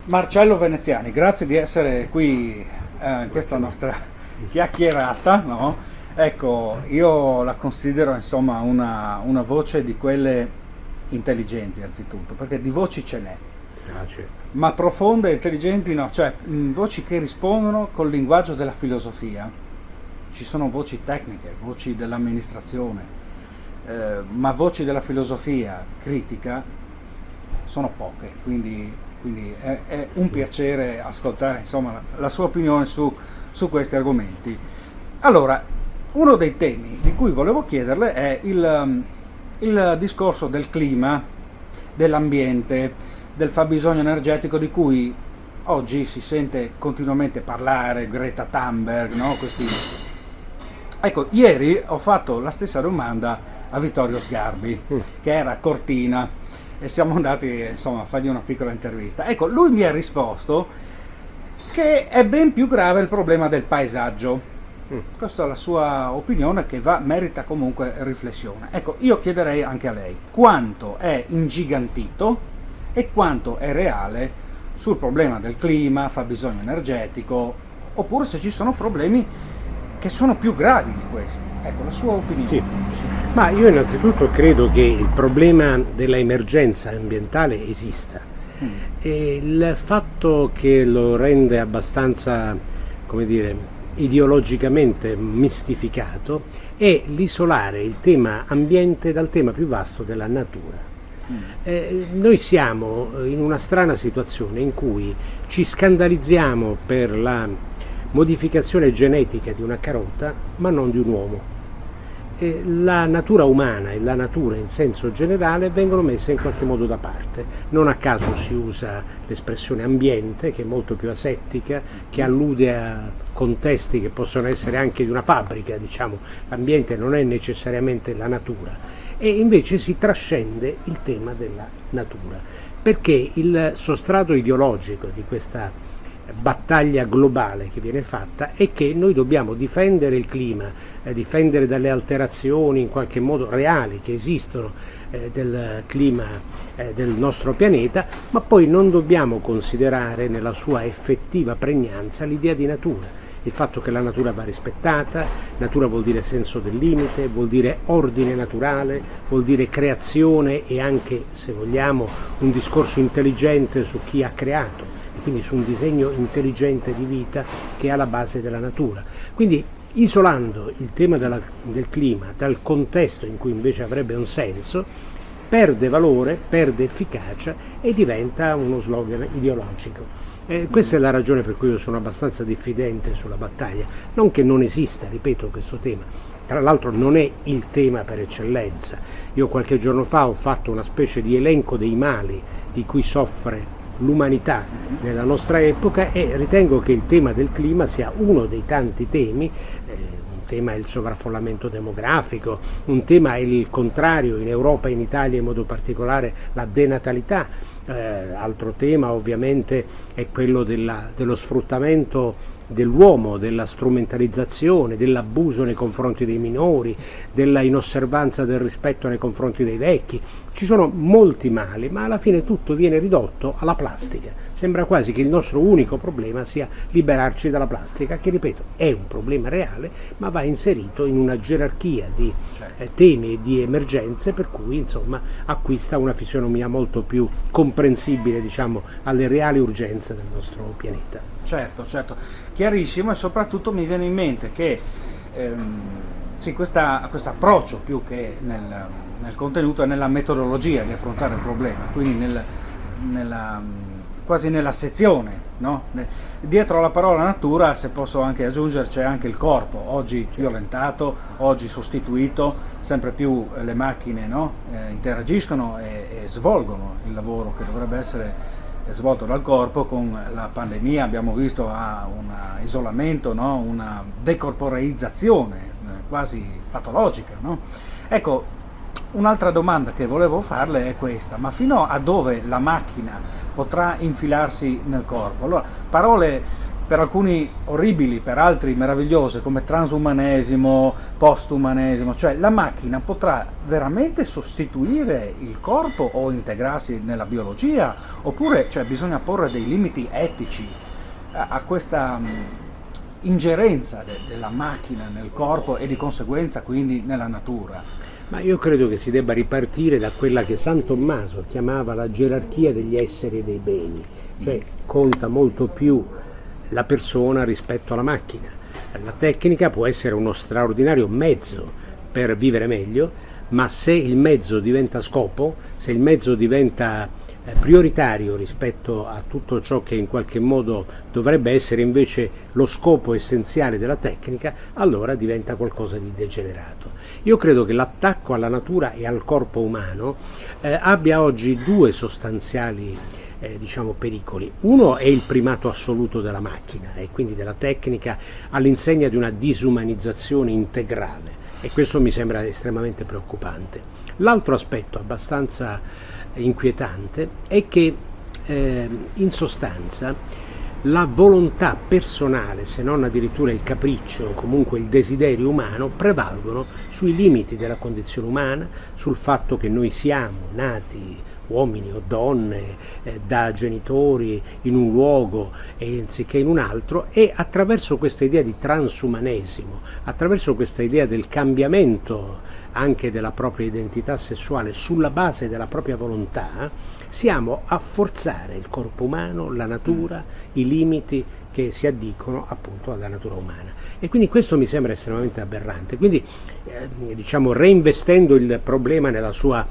Marcello Veneziani, grazie di essere qui in questa nostra chiacchierata, no? Ecco, io la considero insomma una voce di quelle intelligenti anzitutto, perché di voci ce n'è, Certo. ma profonde e intelligenti no, cioè voci che rispondono col linguaggio della filosofia. Ci sono voci tecniche, voci dell'amministrazione, ma voci della filosofia critica sono poche, quindi è un piacere ascoltare insomma la sua opinione su questi argomenti. Allora, uno dei temi di cui volevo chiederle è il discorso del clima, dell'ambiente, del fabbisogno energetico di cui oggi si sente continuamente parlare, Greta Thunberg, no? Ecco, ieri ho fatto la stessa domanda a Vittorio Sgarbi, che era a Cortina, e siamo andati insomma a fargli una piccola intervista. Ecco, lui mi ha risposto che è ben più grave il problema del paesaggio. Questa è la sua opinione che merita comunque riflessione. Ecco, io chiederei anche a lei quanto è ingigantito e quanto è reale sul problema del clima, fabbisogno energetico, oppure se ci sono problemi che sono più gravi di questi. Ecco, la sua opinione. Sì. Ma io innanzitutto credo che il problema della emergenza ambientale esista. E il fatto che lo rende abbastanza, come dire, ideologicamente mistificato è l'isolare il tema ambiente dal tema più vasto della natura. Noi siamo in una strana situazione in cui ci scandalizziamo per la modificazione genetica di una carota, ma non di un uomo. La natura umana e la natura in senso generale vengono messe in qualche modo da parte. Non a caso si usa l'espressione ambiente, che è molto più asettica, che allude a contesti che possono essere anche di una fabbrica, diciamo. L'ambiente non è necessariamente la natura, e invece si trascende il tema della natura, perché il sostrato ideologico di questa battaglia globale che viene fatta è che noi dobbiamo difendere il clima, difendere dalle alterazioni in qualche modo reali che esistono del clima del nostro pianeta, ma poi non dobbiamo considerare nella sua effettiva pregnanza l'idea di natura, il fatto che la natura va rispettata. Natura vuol dire senso del limite, vuol dire ordine naturale, vuol dire creazione e anche, se vogliamo, un discorso intelligente su chi ha creato, quindi su un disegno intelligente di vita che è alla base della natura. Quindi isolando il tema del clima dal contesto in cui invece avrebbe un senso, perde valore, perde efficacia e diventa uno slogan ideologico. Questa è la ragione per cui io sono abbastanza diffidente sulla battaglia, non che non esista, ripeto, questo tema. Tra l'altro non è il tema per eccellenza. Io qualche giorno fa ho fatto una specie di elenco dei mali di cui soffre l'umanità nella nostra epoca e ritengo che il tema del clima sia uno dei tanti temi. Un tema è il sovraffollamento demografico, un tema è il contrario in Europa e in Italia in modo particolare la denatalità, altro tema ovviamente è quello dello sfruttamento dell'uomo, della strumentalizzazione, dell'abuso nei confronti dei minori, della inosservanza del rispetto nei confronti dei vecchi. Ci sono molti mali, ma alla fine tutto viene ridotto alla plastica. Sembra quasi che il nostro unico problema sia liberarci dalla plastica, che ripeto è un problema reale, ma va inserito in una gerarchia di temi e di emergenze, per cui insomma acquista una fisionomia molto più comprensibile, diciamo, alle reali urgenze del nostro pianeta. Certo, chiarissimo, e soprattutto mi viene in mente che sì, questo approccio più che nel contenuto è nella metodologia di affrontare il problema, quindi quasi nella sezione, no? Dietro alla parola natura, se posso anche aggiungere, c'è anche il corpo, oggi violentato, oggi sostituito, sempre più le macchine, no? Interagiscono e svolgono il lavoro che dovrebbe essere svolto dal corpo. Con la pandemia abbiamo visto un isolamento, no? Una decorporeizzazione quasi patologica, no? Ecco, un'altra domanda che volevo farle è questa: ma fino a dove la macchina potrà infilarsi nel corpo? Allora, parole per alcuni orribili, per altri meravigliose, come transumanesimo, postumanesimo, cioè la macchina potrà veramente sostituire il corpo o integrarsi nella biologia, oppure cioè, bisogna porre dei limiti etici a questa ingerenza della macchina nel corpo e di conseguenza quindi nella natura. Ma io credo che si debba ripartire da quella che San Tommaso chiamava la gerarchia degli esseri e dei beni, cioè conta molto più la persona rispetto alla macchina. La tecnica può essere uno straordinario mezzo per vivere meglio, ma se il mezzo diventa scopo, se il mezzo diventa prioritario rispetto a tutto ciò che in qualche modo dovrebbe essere invece lo scopo essenziale della tecnica, allora diventa qualcosa di degenerato. Io credo che l'attacco alla natura e al corpo umano abbia oggi due sostanziali pericoli. Uno è il primato assoluto della macchina e quindi della tecnica all'insegna di una disumanizzazione integrale, e questo mi sembra estremamente preoccupante. L'altro aspetto abbastanza inquietante è che in sostanza la volontà personale, se non addirittura il capriccio o comunque il desiderio umano, prevalgono sui limiti della condizione umana, sul fatto che noi siamo nati uomini o donne da genitori in un luogo anziché in un altro, e attraverso questa idea di transumanesimo, attraverso questa idea del cambiamento anche della propria identità sessuale sulla base della propria volontà, siamo a forzare il corpo umano, la natura, i limiti che si addicono appunto alla natura umana. E quindi questo mi sembra estremamente aberrante. Quindi reinvestendo il problema nella sua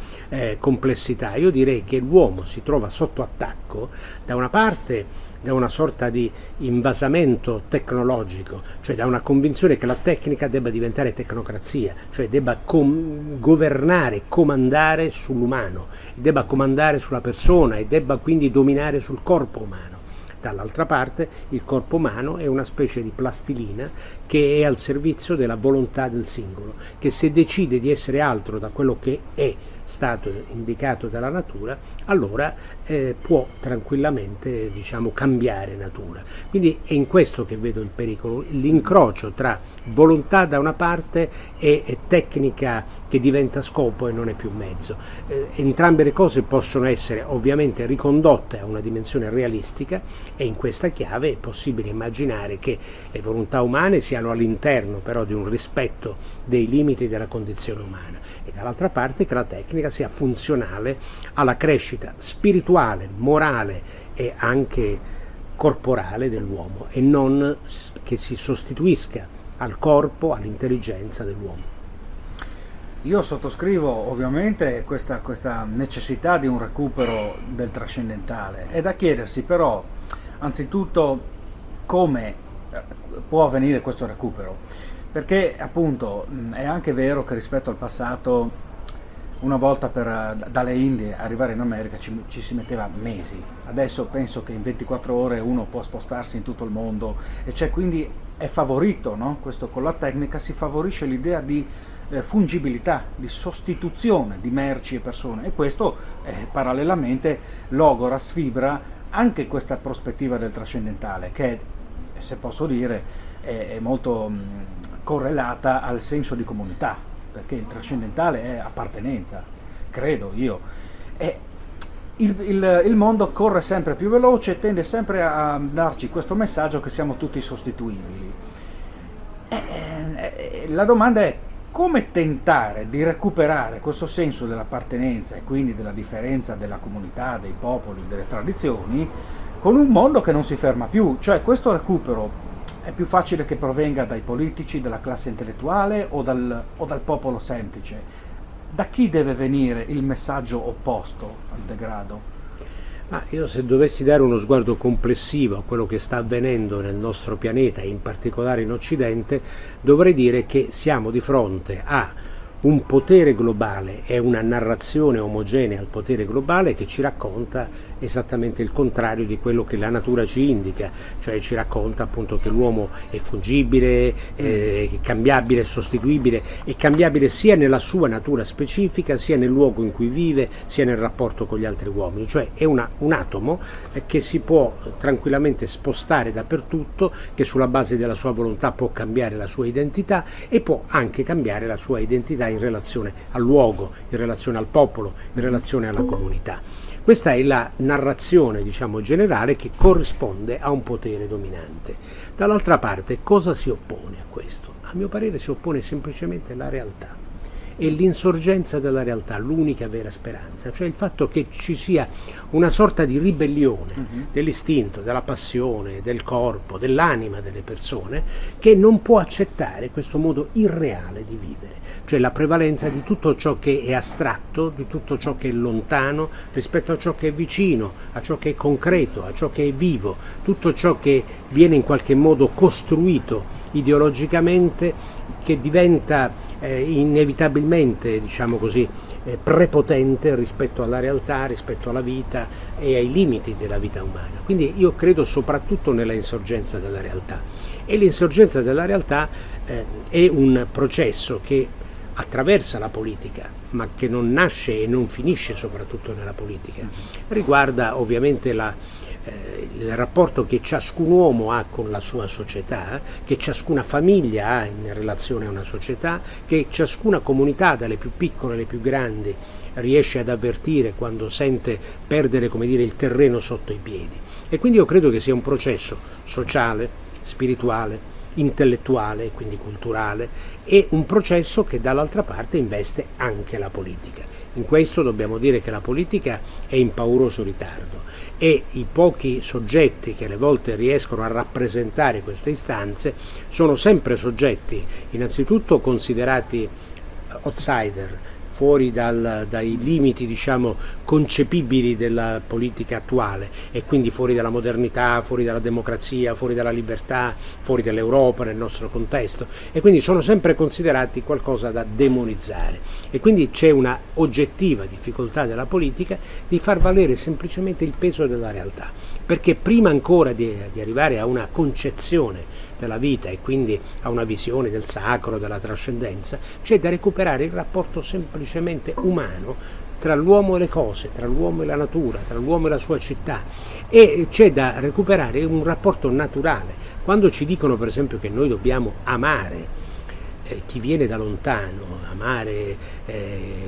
complessità, io direi che l'uomo si trova sotto attacco da una parte da una sorta di invasamento tecnologico, cioè da una convinzione che la tecnica debba diventare tecnocrazia, cioè debba governare, comandare sull'umano, debba comandare sulla persona e debba quindi dominare sul corpo umano. Dall'altra parte il corpo umano è una specie di plastilina che è al servizio della volontà del singolo, che se decide di essere altro da quello che è stato indicato dalla natura, allora può tranquillamente cambiare natura. Quindi è in questo che vedo il pericolo, l'incrocio tra volontà da una parte e tecnica che diventa scopo e non è più mezzo. Entrambe le cose possono essere ovviamente ricondotte a una dimensione realistica, e in questa chiave è possibile immaginare che le volontà umane siano all'interno però di un rispetto dei limiti della condizione umana, e dall'altra parte che la tecnica sia funzionale alla crescita spirituale, morale e anche corporale dell'uomo, e non che si sostituisca al corpo, all'intelligenza dell'uomo. Io sottoscrivo ovviamente questa necessità di un recupero del trascendentale. È da chiedersi però anzitutto come può avvenire questo recupero, perché appunto è anche vero che rispetto al passato, una volta dalle Indie arrivare in America ci si metteva mesi. Adesso penso che in 24 ore uno può spostarsi in tutto il mondo, e c'è quindi è favorito, no? Questo con la tecnica si favorisce l'idea di fungibilità, di sostituzione di merci e persone, e questo parallelamente logora, sfibra anche questa prospettiva del trascendentale, che se posso dire è molto correlata al senso di comunità, perché il trascendentale è appartenenza, credo io. E il mondo corre sempre più veloce e tende sempre a darci questo messaggio che siamo tutti sostituibili. La domanda è come tentare di recuperare questo senso dell'appartenenza e quindi della differenza della comunità, dei popoli, delle tradizioni, con un mondo che non si ferma più. Cioè questo recupero è più facile che provenga dai politici, dalla classe intellettuale o dal popolo semplice? Da chi deve venire il messaggio opposto al degrado? Ma io, se dovessi dare uno sguardo complessivo a quello che sta avvenendo nel nostro pianeta e in particolare in Occidente, dovrei dire che siamo di fronte a un potere globale è una narrazione omogenea al potere globale che ci racconta esattamente il contrario di quello che la natura ci indica, cioè ci racconta appunto che l'uomo è fungibile, cambiabile, sostituibile, e cambiabile sia nella sua natura specifica, sia nel luogo in cui vive, sia nel rapporto con gli altri uomini, cioè è un atomo che si può tranquillamente spostare dappertutto, che sulla base della sua volontà può cambiare la sua identità e può anche cambiare la sua identità in relazione al luogo, in relazione al popolo, in relazione alla comunità. Questa è la narrazione, diciamo, generale che corrisponde a un potere dominante. Dall'altra parte, cosa si oppone a questo? A mio parere si oppone semplicemente la realtà. E l'insorgenza della realtà, l'unica vera speranza, cioè il fatto che ci sia una sorta di ribellione dell'istinto, della passione, del corpo, dell'anima delle persone, che non può accettare questo modo irreale di vivere, cioè la prevalenza di tutto ciò che è astratto, di tutto ciò che è lontano rispetto a ciò che è vicino, a ciò che è concreto, a ciò che è vivo, tutto ciò che viene in qualche modo costruito ideologicamente, che diventa inevitabilmente, diciamo così, prepotente rispetto alla realtà, rispetto alla vita e ai limiti della vita umana. Quindi io credo soprattutto nella insorgenza della realtà, e l'insorgenza della realtà è un processo che attraversa la politica, ma che non nasce e non finisce soprattutto nella politica. Riguarda ovviamente il rapporto che ciascun uomo ha con la sua società, che ciascuna famiglia ha in relazione a una società, che ciascuna comunità, dalle più piccole alle più grandi, riesce ad avvertire quando sente perdere, come dire, il terreno sotto i piedi. E quindi io credo che sia un processo sociale, spirituale, intellettuale, quindi culturale, e un processo che dall'altra parte investe anche la politica. In questo dobbiamo dire che la politica è in pauroso ritardo, e i pochi soggetti che alle volte riescono a rappresentare queste istanze sono sempre soggetti innanzitutto considerati outsider, fuori dai limiti, diciamo, concepibili della politica attuale, e quindi fuori dalla modernità, fuori dalla democrazia, fuori dalla libertà, fuori dall'Europa nel nostro contesto, e quindi sono sempre considerati qualcosa da demonizzare, e quindi c'è una oggettiva difficoltà della politica di far valere semplicemente il peso della realtà, perché prima ancora di arrivare a una concezione della vita e quindi a una visione del sacro, della trascendenza, c'è da recuperare il rapporto semplicemente umano tra l'uomo e le cose, tra l'uomo e la natura, tra l'uomo e la sua città, e c'è da recuperare un rapporto naturale. Quando ci dicono per esempio che noi dobbiamo amare chi viene da lontano, amare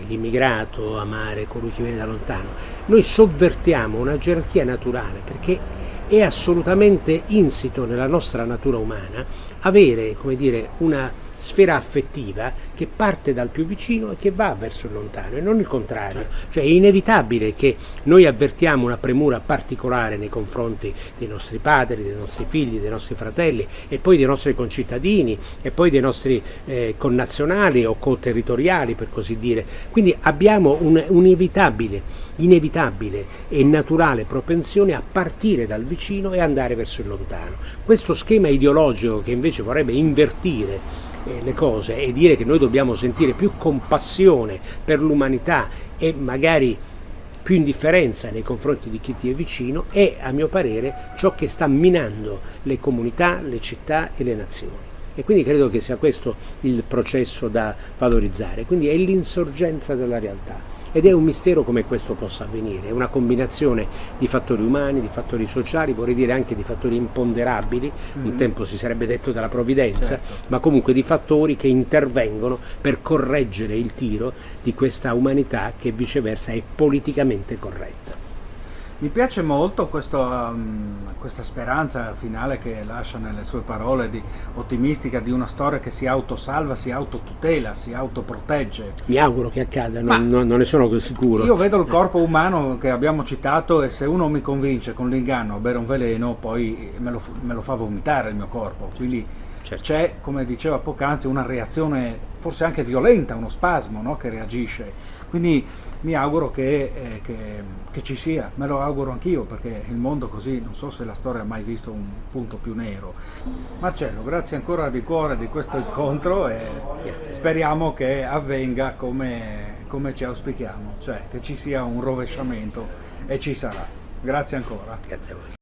l'immigrato, amare colui che viene da lontano, noi sovvertiamo una gerarchia naturale, perché è assolutamente insito nella nostra natura umana avere, come dire, una sfera affettiva che parte dal più vicino e che va verso il lontano, e non il contrario. Cioè è inevitabile che noi avvertiamo una premura particolare nei confronti dei nostri padri, dei nostri figli, dei nostri fratelli, e poi dei nostri concittadini, e poi dei nostri connazionali o coterritoriali, per così dire. Quindi abbiamo inevitabile e naturale propensione a partire dal vicino e andare verso il lontano. Questo schema ideologico, che invece vorrebbe invertire le cose e dire che noi dobbiamo sentire più compassione per l'umanità e magari più indifferenza nei confronti di chi ti è vicino, è, a mio parere, ciò che sta minando le comunità, le città e le nazioni. E quindi credo che sia questo il processo da valorizzare. Quindi è l'insorgenza della realtà. Ed è un mistero come questo possa avvenire, è una combinazione di fattori umani, di fattori sociali, vorrei dire anche di fattori imponderabili, un tempo si sarebbe detto della provvidenza, certo, ma comunque di fattori che intervengono per correggere il tiro di questa umanità che viceversa è politicamente corretta. Mi piace molto questa speranza finale che lascia nelle sue parole, ottimistica, di una storia che si autosalva, si autotutela, si autoprotegge. Mi auguro che accada, non ne sono così sicuro. Io vedo il corpo umano che abbiamo citato, e se uno mi convince con l'inganno a bere un veleno, poi me lo fa vomitare il mio corpo. Quindi certo, c'è, come diceva poc'anzi, una reazione forse anche violenta, uno spasmo, no, che reagisce. Quindi mi auguro che ci sia, me lo auguro anch'io, perché il mondo così, non so se la storia ha mai visto un punto più nero. Marcello, grazie ancora di cuore di questo incontro, e speriamo che avvenga come ci auspichiamo, cioè che ci sia un rovesciamento, e ci sarà. Grazie ancora. Grazie a voi.